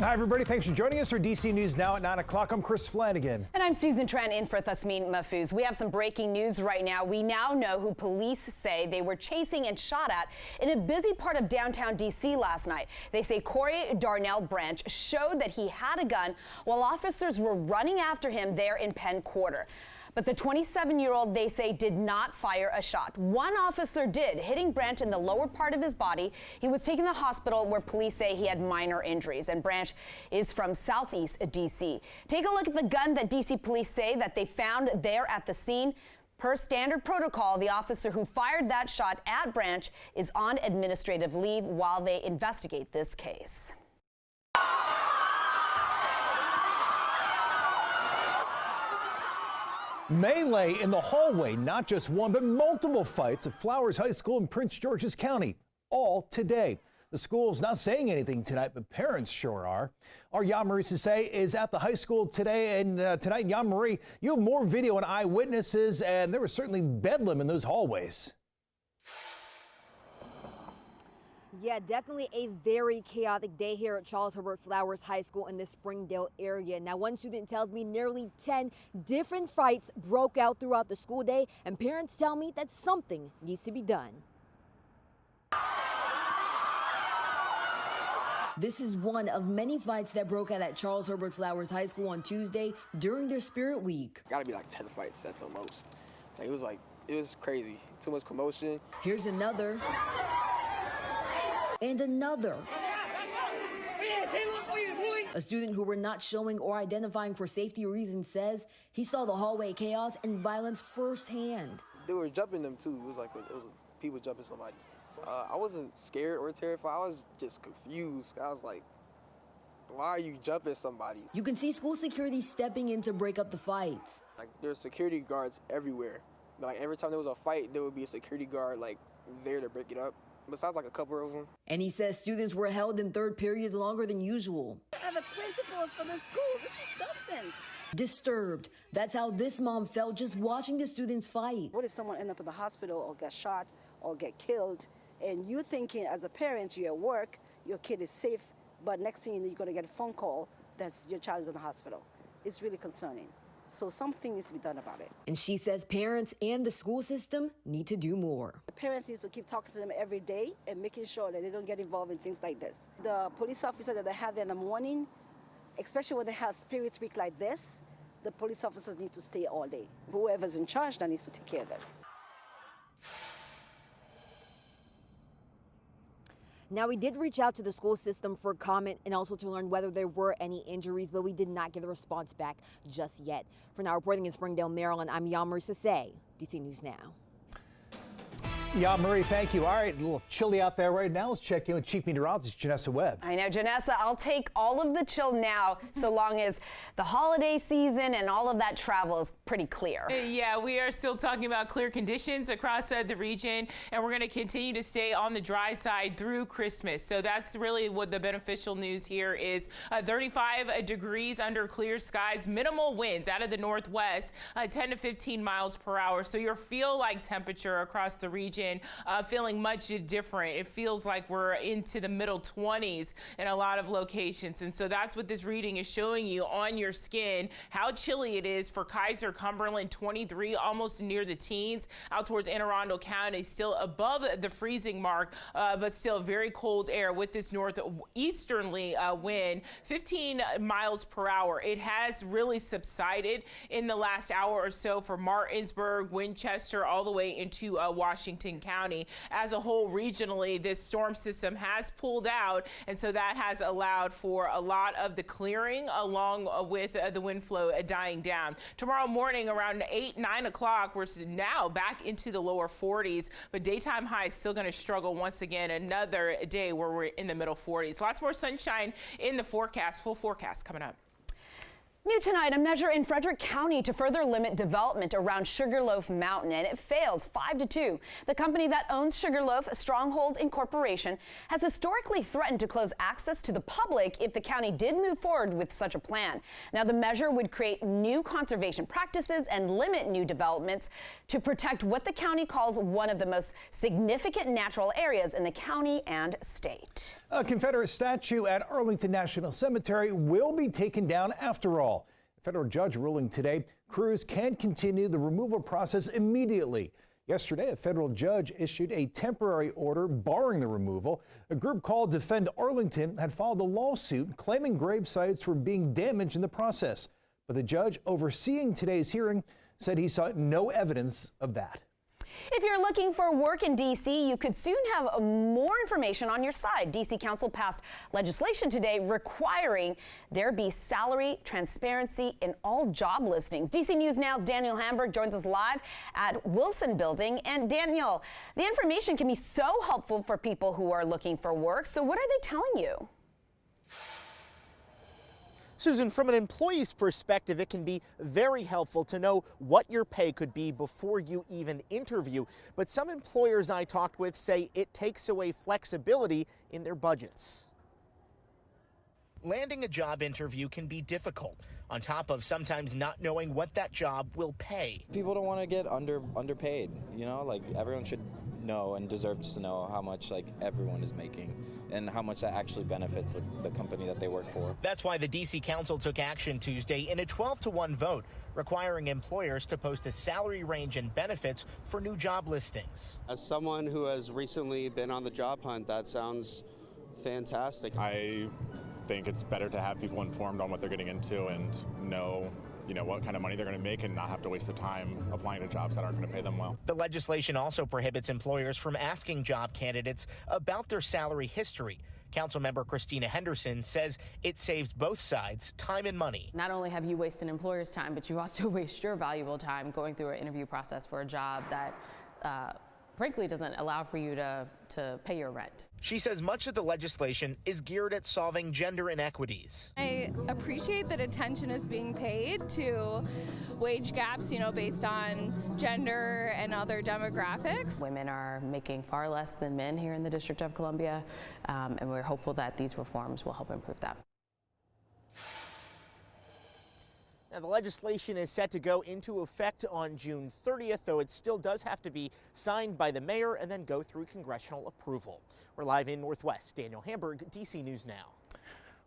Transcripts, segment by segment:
Hi, everybody. Thanks for joining us for DC News Now at 9 o'clock. I'm Chris Flanagan. And I'm Susan Tran in for Thasmin Mahfouz. We have some breaking news right now. We now know who police say they were chasing and shot at in a busy part of downtown DC last night. They say Corey Darnell Branch showed that he had a gun while officers were running after him there in Penn Quarter. But the 27-year-old, they say, did not fire a shot. One officer did, hitting Branch in the lower part of his body. He was taken to the hospital where police say he had minor injuries. And Branch is from Southeast D.C. Take a look at the gun that D.C. police say that they found there at the scene. Per standard protocol, the officer who fired that shot at Branch is on administrative leave while they investigate this case. Melee in the hallway, not just one, but multiple fights at Flowers High School in Prince George's County, all today. The school's not saying anything tonight, but parents sure are. Our Jan-Marie Sisse is at the high school today, and tonight, Jan-Marie, you have more video and eyewitnesses, and there was certainly bedlam in those hallways. Yeah, definitely a very chaotic day here at Charles Herbert Flowers High School in the Springdale area. Now, one student tells me nearly 10 different fights broke out throughout the school day, and parents tell me that something needs to be done. This is one of many fights that broke out at Charles Herbert Flowers High School on Tuesday during their Spirit Week. Gotta be like 10 fights at the most. Like, it was crazy. Too much commotion. Here's another. And another. A student who we're not showing or identifying for safety reasons says he saw the hallway chaos and violence firsthand. They were jumping them too. It was people jumping somebody. I wasn't scared or terrified. I was just confused. I was like, why are you jumping somebody? You can see school security stepping in to break up the fights. Like, there's security guards everywhere. Like, every time there was a fight, there would be a security guard like there to break it up. Besides like a couple of them. And he says students were held in third period longer than usual. And the principals for the school, this is nonsense. Disturbed. That's how this mom felt just watching the students fight. What if someone end up in the hospital or get shot or get killed, and you thinking as a parent, you're at work, your kid is safe, but next thing you know, you're going to get a phone call that your child is in the hospital. It's really concerning. So something needs to be done about it. And she says parents and the school system need to do more. The parents need to keep talking to them every day and making sure that they don't get involved in things like this. The police officer that they have there in the morning, especially when they have Spirit Week like this, the police officers need to stay all day. Whoever's in charge now needs to take care of this. Now, we did reach out to the school system for comment and also to learn whether there were any injuries, but we did not get a response back just yet. For now, reporting in Springdale, Maryland, I'm Jan-Marie Sisse, DC News Now. Marie, thank you. All right, a little chilly out there right now. Let's check in with Chief Meteorologist Janessa Webb. I know, Janessa, I'll take all of the chill now, so long as the holiday season and all of that travel is pretty clear. Yeah, we are still talking about clear conditions across the region, and we're going to continue to stay on the dry side through Christmas. So that's really what the beneficial news here is. 35 degrees under clear skies, minimal winds out of the northwest, 10 to 15 miles per hour. So your feel-like temperature across the region feeling much different. It feels like we're into the middle 20s in a lot of locations. And so that's what this reading is showing you on your skin, how chilly it is for Kaiser, Cumberland, 23, almost near the teens. Out towards Anne Arundel County, still above the freezing mark, but still very cold air with this northeasterly wind, 15 miles per hour. It has really subsided in the last hour or so for Martinsburg, Winchester, all the way into Washington County. As a whole, regionally, this storm system has pulled out, and so that has allowed for a lot of the clearing along with the wind flow dying down. Tomorrow morning around 8-9 o'clock, we're now back into the lower 40s, but daytime highs still going to struggle once again. Another day where we're in the middle 40s. Lots more sunshine in the forecast. Full forecast coming up. New tonight, a measure in Frederick County to further limit development around Sugarloaf Mountain, and it fails 5-2. The company that owns Sugarloaf, Stronghold Incorporation, has historically threatened to close access to the public if the county did move forward with such a plan. Now, the measure would create new conservation practices and limit new developments to protect what the county calls one of the most significant natural areas in the county and state. A Confederate statue at Arlington National Cemetery will be taken down after all. A federal judge ruling today crews can continue the removal process immediately. Yesterday, a federal judge issued a temporary order barring the removal. A group called Defend Arlington had filed a lawsuit claiming grave sites were being damaged in the process. But the judge overseeing today's hearing said he saw no evidence of that. If you're looking for work in D.C., you could soon have more information on your side. D.C. Council passed legislation today requiring there be salary transparency in all job listings. D.C. News Now's Daniel Hamburg joins us live at Wilson Building. And Daniel, the information can be so helpful for people who are looking for work. So what are they telling you? Susan, from an employee's perspective, it can be very helpful to know what your pay could be before you even interview. But some employers I talked with say it takes away flexibility in their budgets. Landing a job interview can be difficult, on top of sometimes not knowing what that job will pay. People don't want to get underpaid, you know, like everyone should know and deserves to know how much like everyone is making and how much that actually benefits the company that they work for. That's why the D.C. Council took action Tuesday in a 12-1 vote requiring employers to post a salary range and benefits for new job listings. As someone who has recently been on the job hunt, that sounds fantastic. I think it's better to have people informed on what they're getting into and know what kind of money they're going to make and not have to waste the time applying to jobs that aren't going to pay them well. The legislation also prohibits employers from asking job candidates about their salary history. Councilmember Christina Henderson says it saves both sides time and money. Not only have you wasted an employer's time, but you also waste your valuable time going through an interview process for a job that frankly doesn't allow for you to pay your rent. She says much of the legislation is geared at solving gender inequities. I appreciate that attention is being paid to wage gaps, based on gender and other demographics. Women are making far less than men here in the District of Columbia, and we're hopeful that these reforms will help improve that. Now, the legislation is set to go into effect on June 30th, though it still does have to be signed by the mayor and then go through congressional approval. We're live in Northwest. Daniel Hamburg, DC News Now.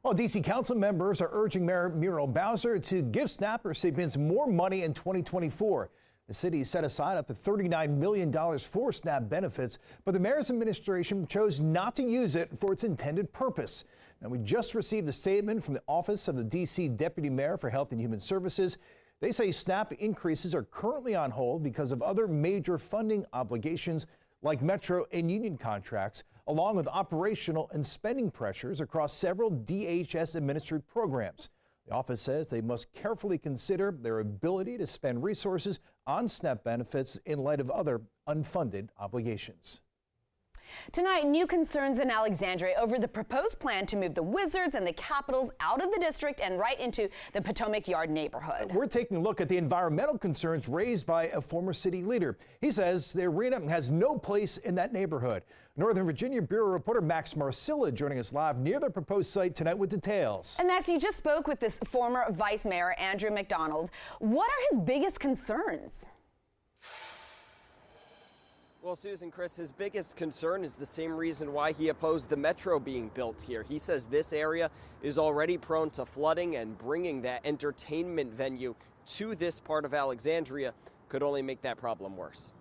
Well, D.C. Council members are urging Mayor Muriel Bowser to give SNAP recipients more money in 2024. The city set aside up to $39 million for SNAP benefits, but the mayor's administration chose not to use it for its intended purpose. Now, we just received a statement from the Office of the D.C. Deputy Mayor for Health and Human Services. They say SNAP increases are currently on hold because of other major funding obligations like Metro and union contracts, along with operational and spending pressures across several DHS-administered programs. The office says they must carefully consider their ability to spend resources on SNAP benefits in light of other unfunded obligations. Tonight, new concerns in Alexandria over the proposed plan to move the Wizards and the Capitals out of the district and right into the Potomac Yard neighborhood. We're taking a look at the environmental concerns raised by a former city leader. He says the arena has no place in that neighborhood. Northern Virginia Bureau reporter Max Marcilla joining us live near the proposed site tonight with details. And Max, you just spoke with this former Vice Mayor, Andrew McDonald. What are his biggest concerns? Well, Susan, Chris, his biggest concern is the same reason why he opposed the Metro being built here. He says this area is already prone to flooding, and bringing that entertainment venue to this part of Alexandria could only make that problem worse.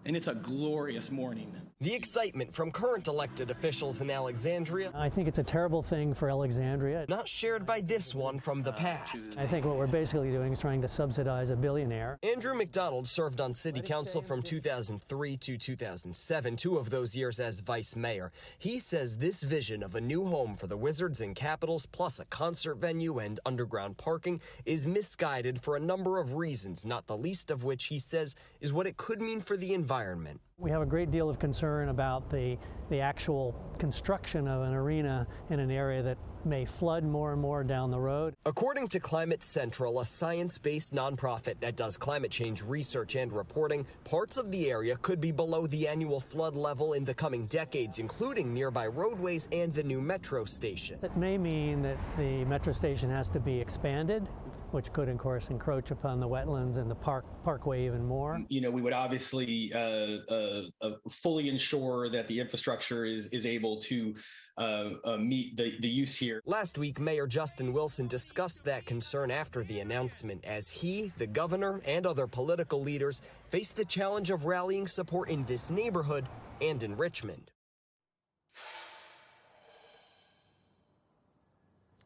And it's a glorious morning. The excitement from current elected officials in Alexandria, I think it's a terrible thing for Alexandria. not shared by this one from the past. I think what we're basically doing is trying to subsidize a billionaire. Andrew McDonald served on city council from 2003 to 2007, 2 of those years as vice mayor. He says this vision of a new home for the Wizards and Capitals, plus a concert venue and underground parking, is misguided for a number of reasons, not the least of which he says is what it could mean for the environment environment. We have a great deal of concern about the actual construction of an arena in an area that may flood more and more down the road. According to Climate Central, a science-based nonprofit that does climate change research and reporting, parts of the area could be below the annual flood level in the coming decades, including nearby roadways and the new metro station. It may mean that the metro station has to be expanded, which could, of course, encroach upon the wetlands and the parkway even more. You know, we would obviously fully ensure that the infrastructure is able to meet the use here. Last week, Mayor Justin Wilson discussed that concern after the announcement as he, the governor, and other political leaders faced the challenge of rallying support in this neighborhood and in Richmond.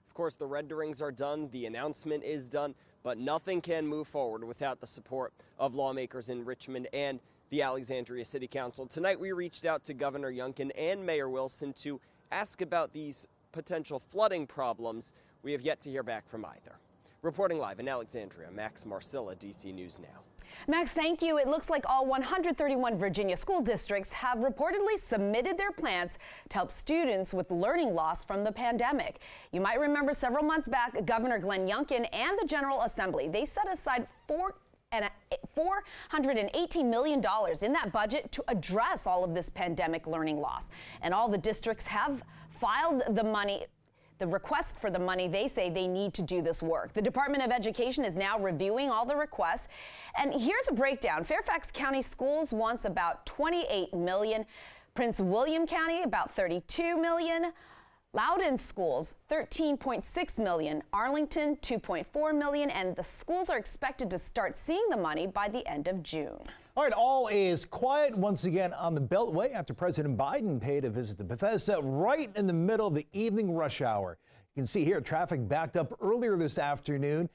Of course, the renderings are done, the announcement is done, but nothing can move forward without the support of lawmakers in Richmond and the Alexandria City Council. Tonight, we reached out to Governor Youngkin and Mayor Wilson to ask about these potential flooding problems. We have yet to hear back from either. Reporting live in Alexandria, Max Marcilla, DC News Now. Max, thank you. It looks like all 131 Virginia school districts have reportedly submitted their plans to help students with learning loss from the pandemic. You might remember several months back, Governor Glenn Youngkin and the General Assembly, they set aside $418 million in that budget to address all of this pandemic learning loss. And all the districts have filed the request for the money. They say they need to do this work. The Department of Education is now reviewing all the requests. And here's a breakdown. Fairfax County Schools wants about $28 million. Prince William County, about $32 million. Loudoun Schools, $13.6 million. Arlington, $2.4 million. And the schools are expected to start seeing the money by the end of June. All right, all is quiet once again on the Beltway after President Biden paid a visit to Bethesda right in the middle of the evening rush hour. You can see here traffic backed up earlier this afternoon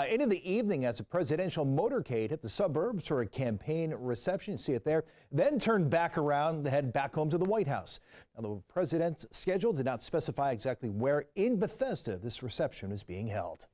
into the evening as a presidential motorcade hit the suburbs for a campaign reception. You see it there. Then turned back around to head back home to the White House. Now, the president's schedule did not specify exactly where in Bethesda this reception is being held.